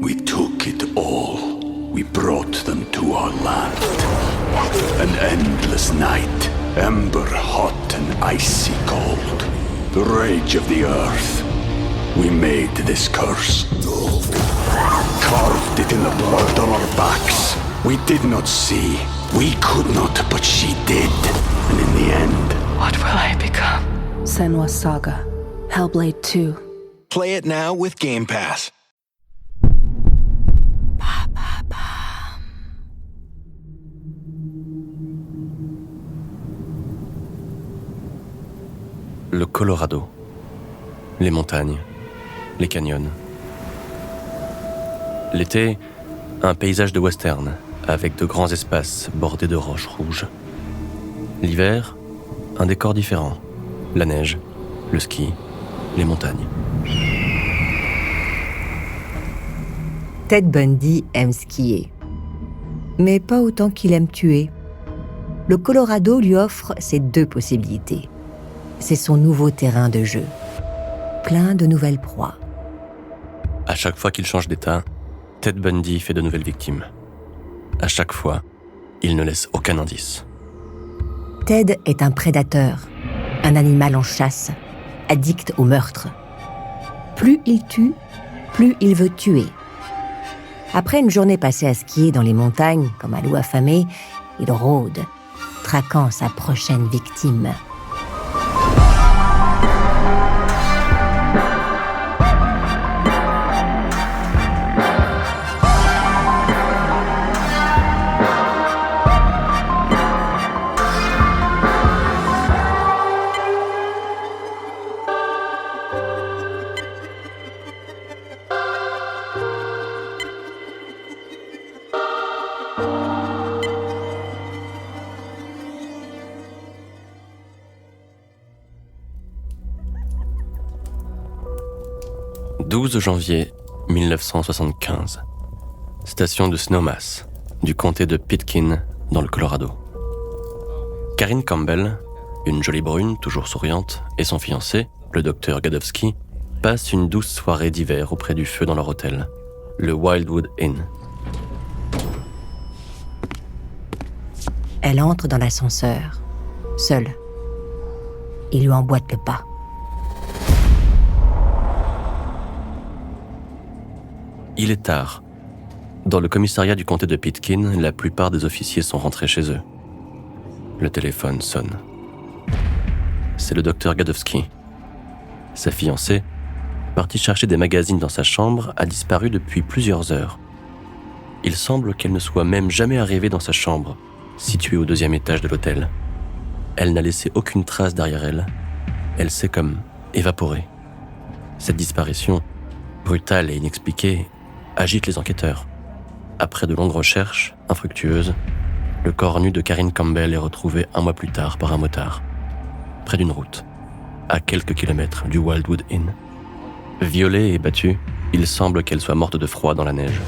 We took it all. We brought them to our land. An endless night, ember hot and icy cold. The rage of the earth. We made this curse. Carved it in the blood on our backs. We did not see. We could not, but she did. And in the end... What will I become? Senua's Saga. Hellblade 2. Play it now with Game Pass. Le Colorado. Les montagnes. Les canyons. L'été, un paysage de western, avec de grands espaces bordés de roches rouges. L'hiver, un décor différent. La neige, le ski, les montagnes. Ted Bundy aime skier. Mais pas autant qu'il aime tuer. Le Colorado lui offre ces deux possibilités. C'est son nouveau terrain de jeu. Plein de nouvelles proies. À chaque fois qu'il change d'état, Ted Bundy fait de nouvelles victimes. À chaque fois, il ne laisse aucun indice. Ted est un prédateur, un animal en chasse, addict au meurtre. Plus il tue, plus il veut tuer. Après une journée passée à skier dans les montagnes, comme un loup affamé, il rôde, traquant sa prochaine victime. « 12 janvier 1975. Station de Snowmass, du comté de Pitkin, dans le Colorado. Karine Campbell, une jolie brune, toujours souriante, et son fiancé, le docteur Gadowski, passent une douce soirée d'hiver auprès du feu dans leur hôtel, le Wildwood Inn. Elle entre dans l'ascenseur, seule. Il lui emboîte le pas. Il est tard. Dans le commissariat du comté de Pitkin, la plupart des officiers sont rentrés chez eux. Le téléphone sonne. C'est le docteur Gadowski. Sa fiancée, partie chercher des magazines dans sa chambre, a disparu depuis plusieurs heures. Il semble qu'elle ne soit même jamais arrivée dans sa chambre, située au 2e étage de l'hôtel. Elle n'a laissé aucune trace derrière elle. Elle s'est comme évaporée. Cette disparition, brutale et inexpliquée, agite les enquêteurs. Après de longues recherches, infructueuses, le corps nu de Karine Campbell est retrouvé 1 mois plus tard par un motard, près d'une route, à quelques kilomètres du Wildwood Inn. Violée et battue, il semble qu'elle soit morte de froid dans la neige.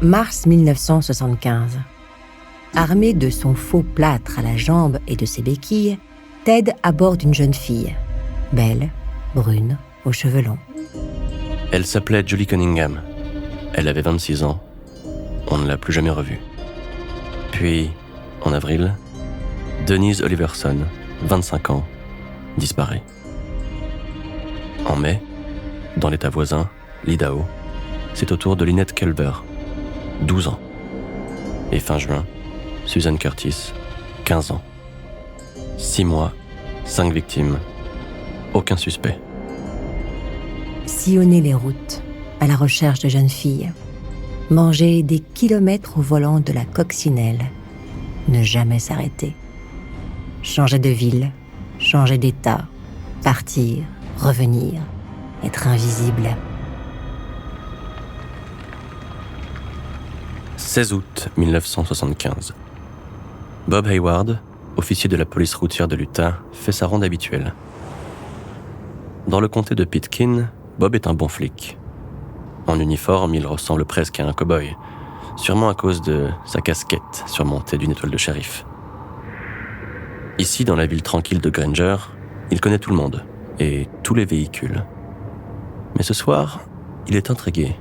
Mars 1975. Armé de son faux plâtre à la jambe et de ses béquilles, Ted aborde une jeune fille, belle, brune, aux cheveux longs. Elle s'appelait Julie Cunningham. Elle avait 26 ans. On ne l'a plus jamais revue. Puis, en avril, Denise Oliverson, 25 ans, disparaît. En mai, dans l'état voisin, l'Idaho, c'est au tour de Lynette Kelber, 12 ans. Et fin juin, Susan Curtis, 15 ans. 6 mois, 5 victimes, aucun suspect. Sillonner les routes, à la recherche de jeunes filles. Manger des kilomètres au volant de la coccinelle. Ne jamais s'arrêter. Changer de ville, changer d'état, partir, revenir, être invisible. 16 août 1975. Bob Hayward, officier de la police routière de l'Utah, fait sa ronde habituelle. Dans le comté de Pitkin, Bob est un bon flic. En uniforme, il ressemble presque à un cow-boy, sûrement à cause de sa casquette surmontée d'une étoile de shérif. Ici, dans la ville tranquille de Granger, il connaît tout le monde, et tous les véhicules. Mais ce soir, il est intrigué.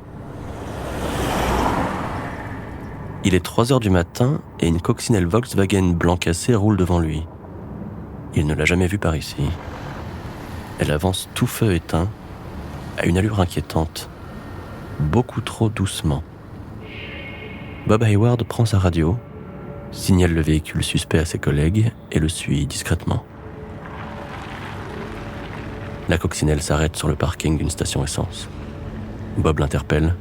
Il est 3 heures du matin et une coccinelle Volkswagen blanc cassé roule devant lui. Il ne l'a jamais vue par ici. Elle avance tout feu éteint, à une allure inquiétante, beaucoup trop doucement. Bob Hayward prend sa radio, signale le véhicule suspect à ses collègues et le suit discrètement. La coccinelle s'arrête sur le parking d'une station essence. Bob l'interpelle.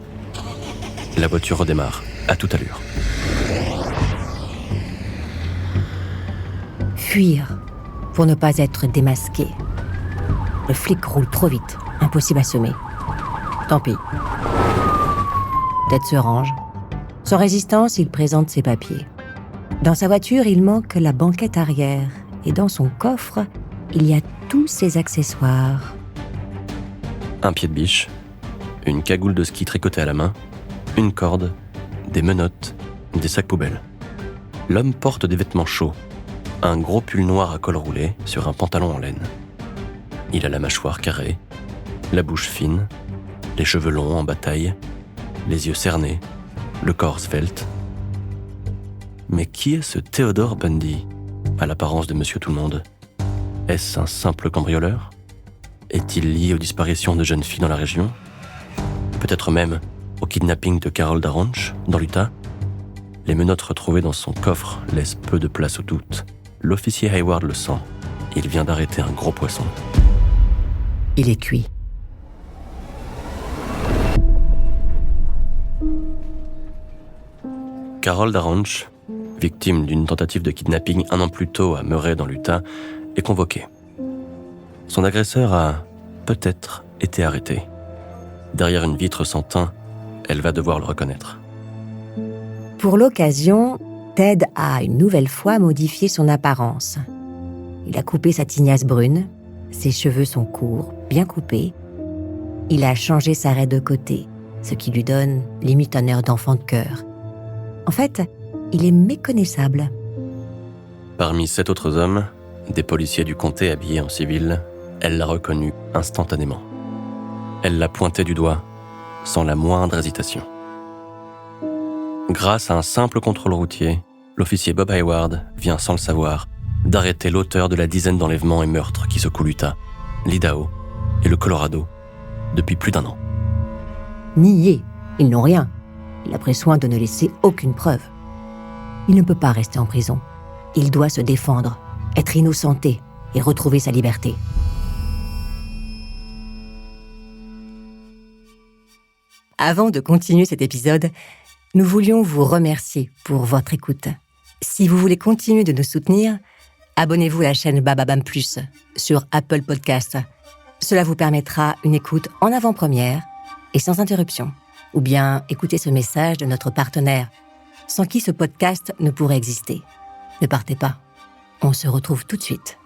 La voiture redémarre, à toute allure. Fuir pour ne pas être démasqué. Le flic roule trop vite, impossible à semer. Tant pis. Ted se range. Sans résistance, il présente ses papiers. Dans sa voiture, il manque la banquette arrière. Et dans son coffre, il y a tous ses accessoires. Un pied de biche, une cagoule de ski tricotée à la main, une corde, des menottes, des sacs poubelles. L'homme porte des vêtements chauds, un gros pull noir à col roulé sur un pantalon en laine. Il a la mâchoire carrée, la bouche fine, les cheveux longs en bataille, les yeux cernés, le corps svelte. Mais qui est ce Theodore Bundy, à l'apparence de Monsieur Tout-le-Monde ? Est-ce un simple cambrioleur ? Est-il lié aux disparitions de jeunes filles dans la région ? Peut-être même au kidnapping de Carol Daranch, dans l'Utah ? Les menottes retrouvées dans son coffre laissent peu de place au doute. L'officier Hayward le sent. Il vient d'arrêter un gros poisson. Il est cuit. Carol Daranch, victime d'une tentative de kidnapping 1 an plus tôt à Murray dans l'Utah, est convoquée. Son agresseur a peut-être été arrêté. Derrière une vitre sans teint, elle va devoir le reconnaître. Pour l'occasion, Ted a une nouvelle fois modifié son apparence. Il a coupé sa tignasse brune, ses cheveux sont courts, bien coupés. Il a changé sa raie de côté, ce qui lui donne limite un air d'enfant de cœur. En fait, il est méconnaissable. Parmi 7 autres hommes, des policiers du comté habillés en civil, elle l'a reconnu instantanément. Elle l'a pointé du doigt, sans la moindre hésitation. Grâce à un simple contrôle routier, l'officier Bob Hayward vient sans le savoir d'arrêter l'auteur de la dizaine d'enlèvements et meurtres qui secouent l'Utah, l'Idaho et le Colorado depuis plus d'1 an. Niés, ils n'ont rien. Il a pris soin de ne laisser aucune preuve. Il ne peut pas rester en prison. Il doit se défendre, être innocenté et retrouver sa liberté. Avant de continuer cet épisode, nous voulions vous remercier pour votre écoute. Si vous voulez continuer de nous soutenir, abonnez-vous à la chaîne Bababam Plus sur Apple Podcasts. Cela vous permettra une écoute en avant-première et sans interruption. Ou bien écoutez ce message de notre partenaire, sans qui ce podcast ne pourrait exister. Ne partez pas, on se retrouve tout de suite.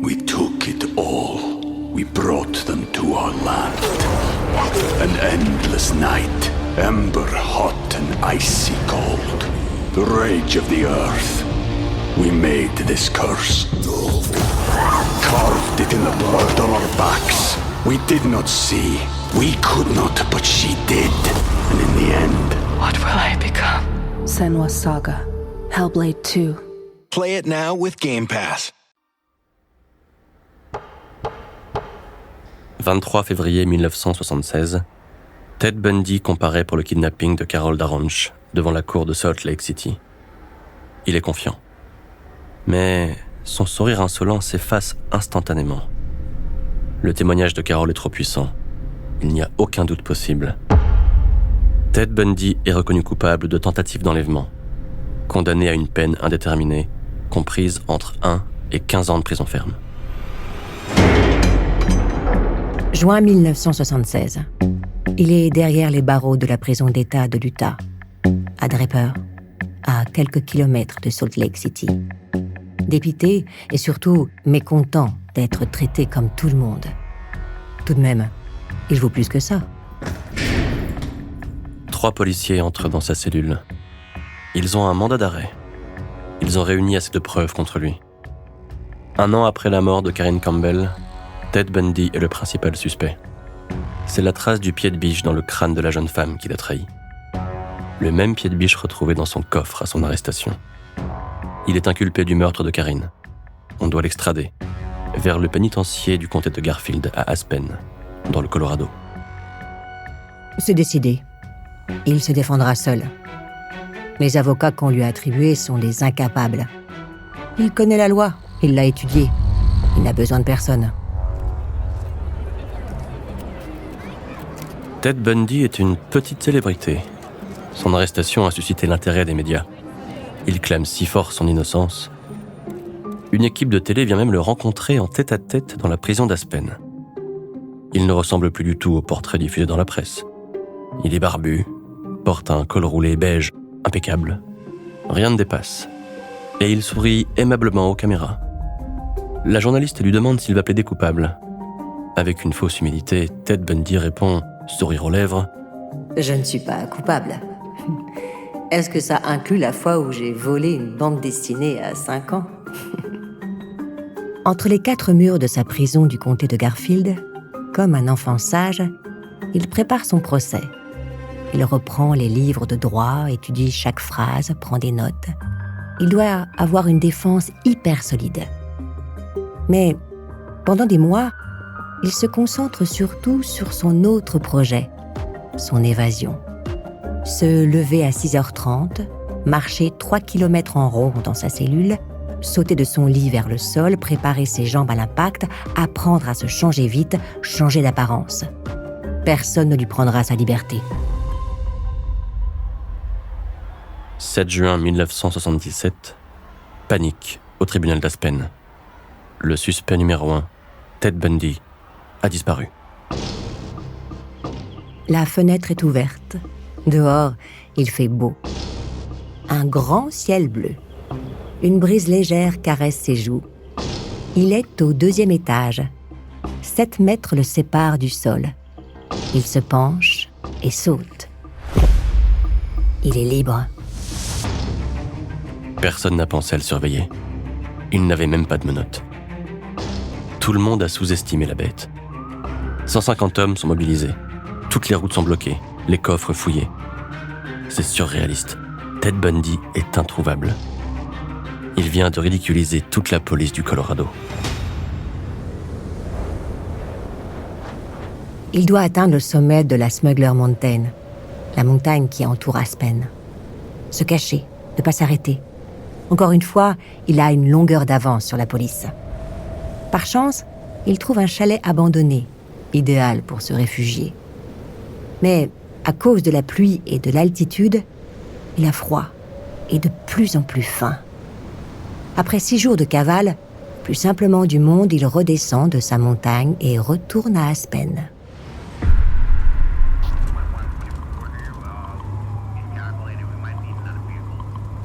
We took it all. We brought them to our land. An endless night, ember hot and icy cold. The rage of the earth. We made this curse. Carved it in the blood on our backs. We did not see. We could not, but she did. And in the end, What will I become? Senua's Saga. Hellblade 2. Play it now with Game Pass. 23 février 1976, Ted Bundy comparaît pour le kidnapping de Carol Daranch devant la cour de Salt Lake City. Il est confiant. Mais son sourire insolent s'efface instantanément. Le témoignage de Carol est trop puissant. Il n'y a aucun doute possible. Ted Bundy est reconnu coupable de tentative d'enlèvement, condamné à une peine indéterminée, comprise entre 1 et 15 ans de prison ferme. Juin 1976. Il est derrière les barreaux de la prison d'État de l'Utah, à Draper, à quelques kilomètres de Salt Lake City. Dépité et surtout mécontent d'être traité comme tout le monde. Tout de même, il vaut plus que ça. 3 policiers entrent dans sa cellule. Ils ont un mandat d'arrêt. Ils ont réuni assez de preuves contre lui. 1 an après la mort de Karine Campbell, Ted Bundy est le principal suspect. C'est la trace du pied de biche dans le crâne de la jeune femme qui l'a trahi. Le même pied de biche retrouvé dans son coffre à son arrestation. Il est inculpé du meurtre de Karine. On doit l'extrader vers le pénitencier du comté de Garfield à Aspen, dans le Colorado. C'est décidé. Il se défendra seul. Les avocats qu'on lui a attribués sont des incapables. Il connaît la loi, il l'a étudiée. Il n'a besoin de personne. Ted Bundy est une petite célébrité. Son arrestation a suscité l'intérêt des médias. Il clame si fort son innocence. Une équipe de télé vient même le rencontrer en tête-à-tête dans la prison d'Aspen. Il ne ressemble plus du tout au portrait diffusé dans la presse. Il est barbu, porte un col roulé beige impeccable. Rien ne dépasse. Et il sourit aimablement aux caméras. La journaliste lui demande s'il va plaider coupable. Avec une fausse humilité, Ted Bundy répond, sourire aux lèvres, « Je ne suis pas coupable. Est-ce que ça inclut la fois où j'ai volé une bande dessinée à 5 ans ?» Entre les 4 murs de sa prison du comté de Garfield, comme un enfant sage, il prépare son procès. Il reprend les livres de droit, étudie chaque phrase, prend des notes. Il doit avoir une défense hyper solide. Mais pendant des mois, il se concentre surtout sur son autre projet, son évasion. Se lever à 6h30, marcher 3 km en rond dans sa cellule, sauter de son lit vers le sol, préparer ses jambes à l'impact, apprendre à se changer vite, changer d'apparence. Personne ne lui prendra sa liberté. 7 juin 1977, panique au tribunal d'Aspen. Le suspect numéro 1, Ted Bundy, a disparu. La fenêtre est ouverte. Dehors, il fait beau. Un grand ciel bleu. Une brise légère caresse ses joues. Il est au 2e étage. 7 mètres le séparent du sol. Il se penche et saute. Il est libre. Personne n'a pensé à le surveiller. Il n'avait même pas de menottes. Tout le monde a sous-estimé la bête. 150 hommes sont mobilisés. Toutes les routes sont bloquées, les coffres fouillés. C'est surréaliste. Ted Bundy est introuvable. Il vient de ridiculiser toute la police du Colorado. Il doit atteindre le sommet de la Smuggler Mountain, la montagne qui entoure Aspen. Se cacher, ne pas s'arrêter. Encore une fois, il a une longueur d'avance sur la police. Par chance, il trouve un chalet abandonné, idéal pour se réfugier. Mais à cause de la pluie et de l'altitude, il a froid et de plus en plus faim. Après 6 jours de cavale, plus simplement du monde, il redescend de sa montagne et retourne à Aspen.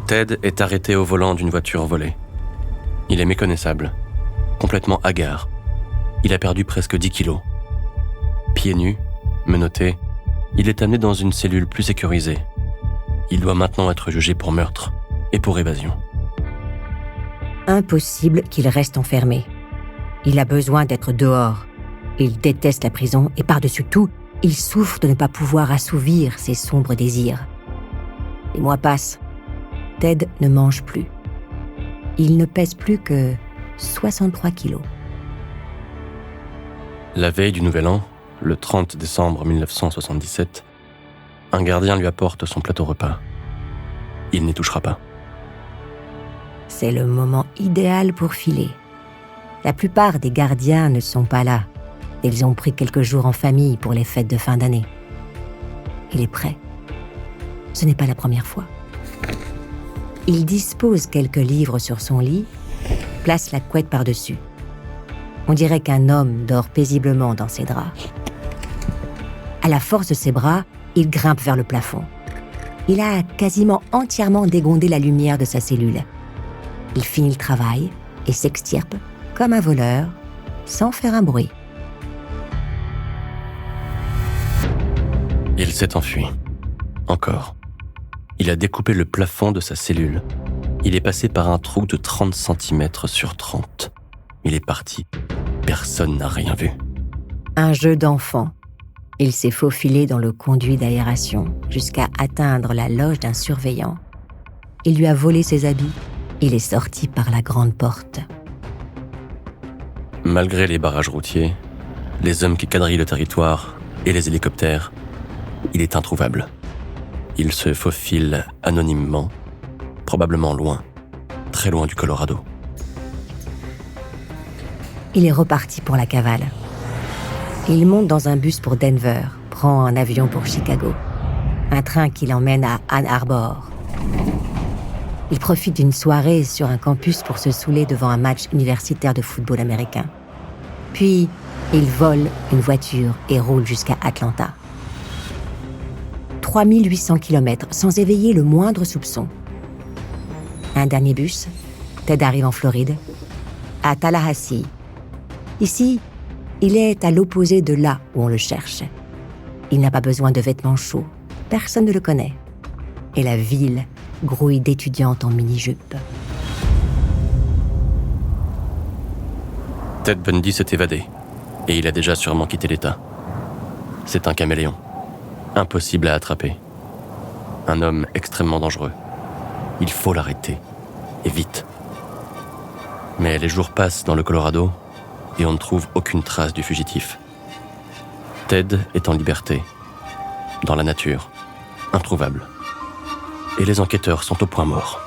Ted est arrêté au volant d'une voiture volée. Il est méconnaissable, complètement hagard. Il a perdu presque 10 kilos. Pieds nus, menotté, il est amené dans une cellule plus sécurisée. Il doit maintenant être jugé pour meurtre et pour évasion. Impossible qu'il reste enfermé. Il a besoin d'être dehors. Il déteste la prison et par-dessus tout, il souffre de ne pas pouvoir assouvir ses sombres désirs. Les mois passent. Ted ne mange plus. Il ne pèse plus que 63 kilos. La veille du Nouvel An, le 30 décembre 1977, un gardien lui apporte son plateau repas. Il n'y touchera pas. C'est le moment idéal pour filer. La plupart des gardiens ne sont pas là. Ils ont pris quelques jours en famille pour les fêtes de fin d'année. Il est prêt. Ce n'est pas la première fois. Il dispose quelques livres sur son lit, place la couette par-dessus. On dirait qu'un homme dort paisiblement dans ses draps. À la force de ses bras, il grimpe vers le plafond. Il a quasiment entièrement dégondé la lumière de sa cellule. Il finit le travail et s'extirpe comme un voleur, sans faire un bruit. Il s'est enfui. Encore. Il a découpé le plafond de sa cellule. Il est passé par un trou de 30 cm sur 30. Il est parti. Personne n'a rien vu. Un jeu d'enfant. Il s'est faufilé dans le conduit d'aération jusqu'à atteindre la loge d'un surveillant. Il lui a volé ses habits. Il est sorti par la grande porte. Malgré les barrages routiers, les hommes qui quadrillent le territoire et les hélicoptères, il est introuvable. Il se faufile anonymement, probablement loin, très loin du Colorado. Il est reparti pour la cavale. Il monte dans un bus pour Denver, prend un avion pour Chicago. Un train qui l'emmène à Ann Arbor. Il profite d'une soirée sur un campus pour se saouler devant un match universitaire de football américain. Puis, il vole une voiture et roule jusqu'à Atlanta. 3800 km sans éveiller le moindre soupçon. Un dernier bus, Ted arrive en Floride, à Tallahassee. Ici, il est à l'opposé de là où on le cherche. Il n'a pas besoin de vêtements chauds, personne ne le connaît. Et la ville grouille d'étudiantes en mini-jupe. Ted Bundy s'est évadé, et il a déjà sûrement quitté l'État. C'est un caméléon, impossible à attraper. Un homme extrêmement dangereux. Il faut l'arrêter, et vite. Mais les jours passent dans le Colorado, et on ne trouve aucune trace du fugitif. Ted est en liberté, dans la nature, introuvable. Et les enquêteurs sont au point mort.